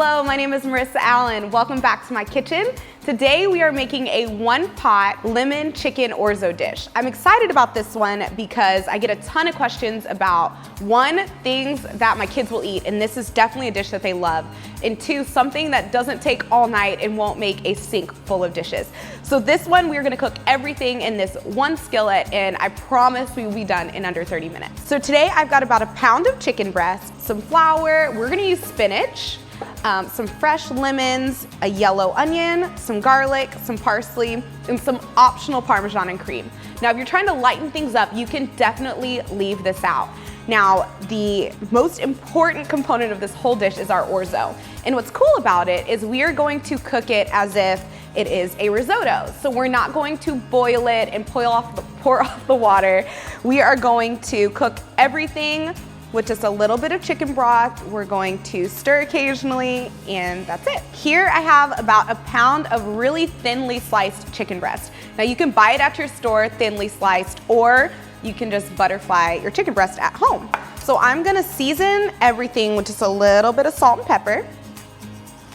Hello, my name is Marissa Allen. Welcome back to my kitchen. Today we are making a one-pot lemon chicken orzo dish. I'm excited about this one because I get a ton of questions about, one, things that my kids will eat, and this is definitely a dish that they love, and two, something that doesn't take all night and won't make a sink full of dishes. So this one, we're gonna cook everything in this one skillet, and I promise we will be done in under 30 minutes. So today I've got about a pound of chicken breast, some flour, we're gonna use spinach, some fresh lemons, a yellow onion, some garlic, some parsley, and some optional Parmesan and cream. Now, if you're trying to lighten things up, you can definitely leave this out. Now, the most important component of this whole dish is our orzo. And what's cool about it is we are going to cook it as if it is a risotto. So we're not going to boil it and pour off the water. We are going to cook everything with just a little bit of chicken broth. We're going to stir occasionally, and that's it. Here I have about a pound of really thinly sliced chicken breast. Now you can buy it at your store, thinly sliced, or you can just butterfly your chicken breast at home. So I'm gonna season everything with just a little bit of salt and pepper,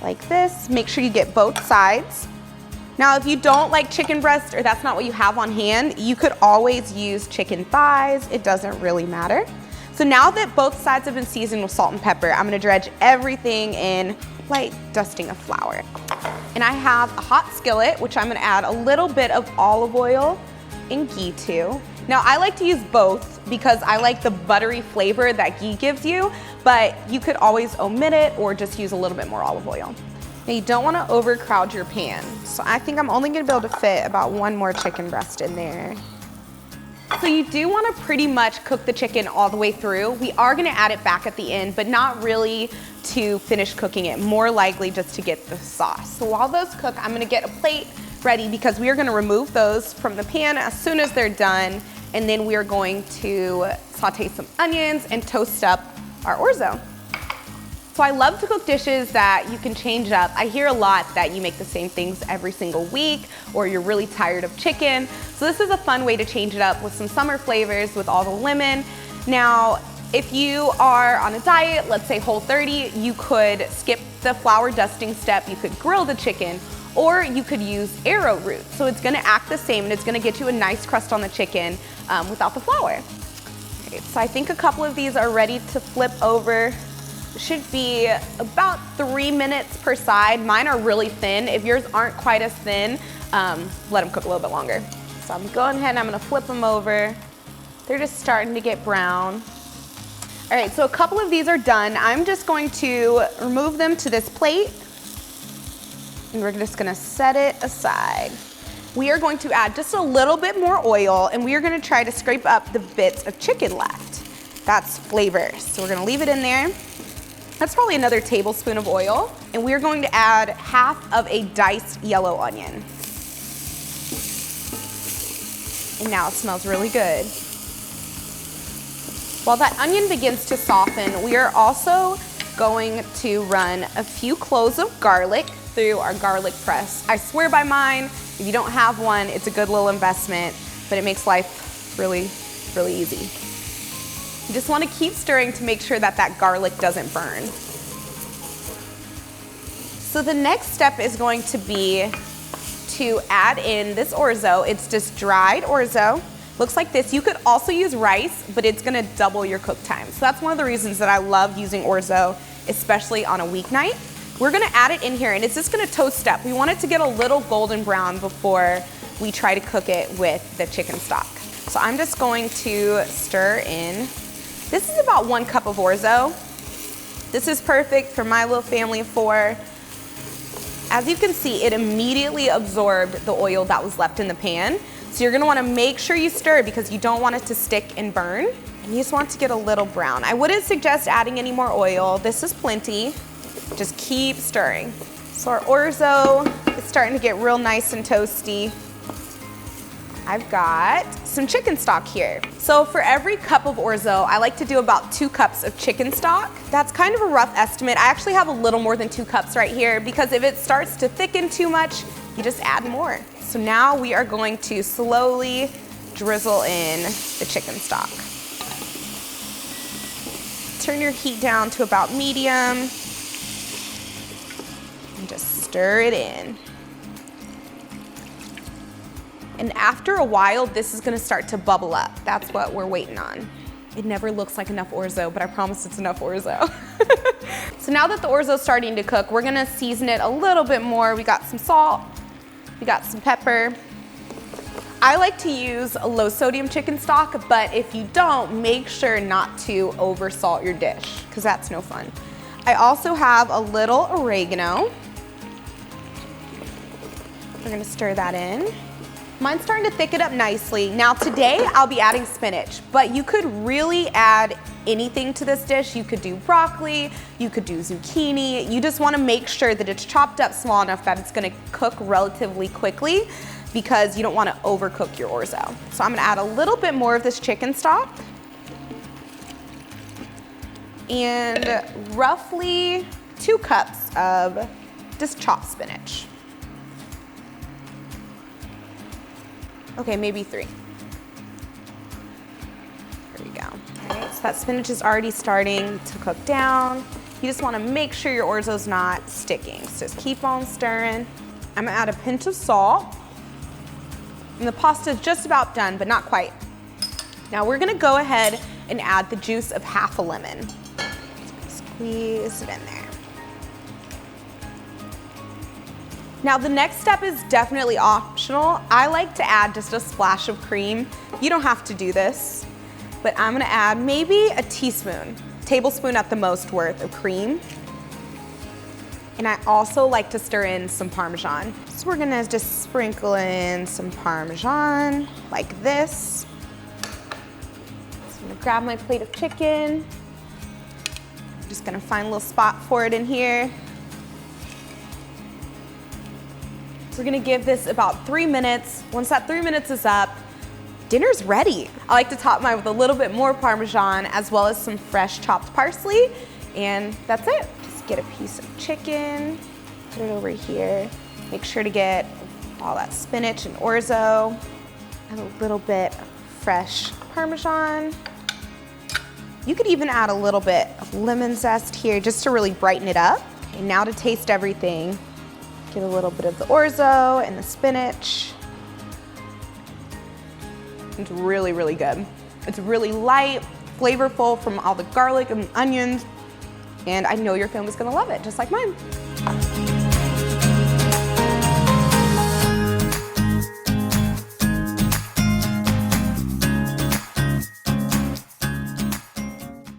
like this. Make sure you get both sides. Now, if you don't like chicken breast or that's not what you have on hand, you could always use chicken thighs. It doesn't really matter. So now that both sides have been seasoned with salt and pepper, I'm gonna dredge everything in light dusting of flour. And I have a hot skillet, which I'm gonna add a little bit of olive oil and ghee to. Now, I like to use both because I like the buttery flavor that ghee gives you, but you could always omit it or just use a little bit more olive oil. Now, you don't wanna overcrowd your pan. So I think I'm only gonna be able to fit about one more chicken breast in there. So you do want to pretty much cook the chicken all the way through. We are going to add it back at the end, but not really to finish cooking it, more likely just to get the sauce. So while those cook, I'm going to get a plate ready because we are going to remove those from the pan as soon as they're done, and then we are going to saute some onions and toast up our orzo. So I love to cook dishes that you can change up. I hear a lot that you make the same things every single week or you're really tired of chicken. So this is a fun way to change it up with some summer flavors with all the lemon. Now, if you are on a diet, let's say Whole30, you could skip the flour dusting step, you could grill the chicken, or you could use arrowroot. So it's gonna act the same and it's gonna get you a nice crust on the chicken without the flour. Okay, so I think a couple of these are ready to flip over. Should be about 3 minutes per side. Mine are really thin. If yours aren't quite as thin, let them cook a little bit longer. So I'm going ahead and I'm gonna flip them over. They're just starting to get brown. All right, so a couple of these are done. I'm just going to remove them to this plate and we're just gonna set it aside. We are going to add just a little bit more oil and we are gonna try to scrape up the bits of chicken left. That's flavor. So we're gonna leave it in there. That's probably another tablespoon of oil. And we're going to add half of a diced yellow onion. And now it smells really good. While that onion begins to soften, we are also going to run a few cloves of garlic through our garlic press. I swear by mine, if you don't have one, it's a good little investment, but it makes life really, really easy. You just want to keep stirring to make sure that that garlic doesn't burn. So the next step is going to be to add in this orzo. It's just dried orzo. Looks like this. You could also use rice, but it's gonna double your cook time. So that's one of the reasons that I love using orzo, especially on a weeknight. We're gonna add it in here and it's just gonna toast up. We want it to get a little golden brown before we try to cook it with the chicken stock. So I'm just going to stir in. This is about 1 cup of orzo. This is perfect for my little family of 4. As you can see, it immediately absorbed the oil that was left in the pan. So you're gonna wanna make sure you stir because you don't want it to stick and burn. And you just want it to get a little brown. I wouldn't suggest adding any more oil. This is plenty. Just keep stirring. So our orzo is starting to get real nice and toasty. I've got some chicken stock here. So for every cup of orzo, I like to do about 2 cups of chicken stock. That's kind of a rough estimate. I actually have a little more than 2 cups right here because if it starts to thicken too much, you just add more. So now we are going to slowly drizzle in the chicken stock. Turn your heat down to about medium. stir it in. And after a while, this is gonna start to bubble up. That's what we're waiting on. It never looks like enough orzo, but I promise it's enough orzo. So now that the orzo is starting to cook, we're gonna season it a little bit more. We got some salt, we got some pepper. I like to use a low sodium chicken stock, but if you don't, make sure not to over salt your dish, because that's no fun. I also have a little oregano. We're gonna stir that in. Mine's starting to thicken up nicely. Now today I'll be adding spinach, but you could really add anything to this dish. You could do broccoli, you could do zucchini. You just wanna make sure that it's chopped up small enough that it's gonna cook relatively quickly, because you don't wanna overcook your orzo. So I'm gonna add a little bit more of this chicken stock and roughly 2 cups of just chopped spinach. Okay, maybe 3. There we go. All right, so that spinach is already starting to cook down. You just wanna make sure your orzo's not sticking. So just keep on stirring. I'm gonna add a pinch of salt. And the pasta is just about done, but not quite. Now we're gonna go ahead and add the juice of half a lemon. Squeeze it in there. Now the next step is definitely optional. I like to add just a splash of cream. You don't have to do this, but I'm gonna add maybe a tablespoon at the most worth of cream. And I also like to stir in some Parmesan. So we're gonna just sprinkle in some Parmesan like this. So I'm gonna grab my plate of chicken. I'm just gonna find a little spot for it in here. We're gonna give this about 3 minutes. Once that 3 minutes is up, dinner's ready. I like to top mine with a little bit more Parmesan as well as some fresh chopped parsley, and that's it. Just get a piece of chicken, put it over here. Make sure to get all that spinach and orzo, and a little bit of fresh Parmesan. You could even add a little bit of lemon zest here just to really brighten it up. And now to taste everything. Get a little bit of the orzo and the spinach. It's really, really good. It's really light, flavorful from all the garlic and onions, and I know your family's gonna love it, just like mine.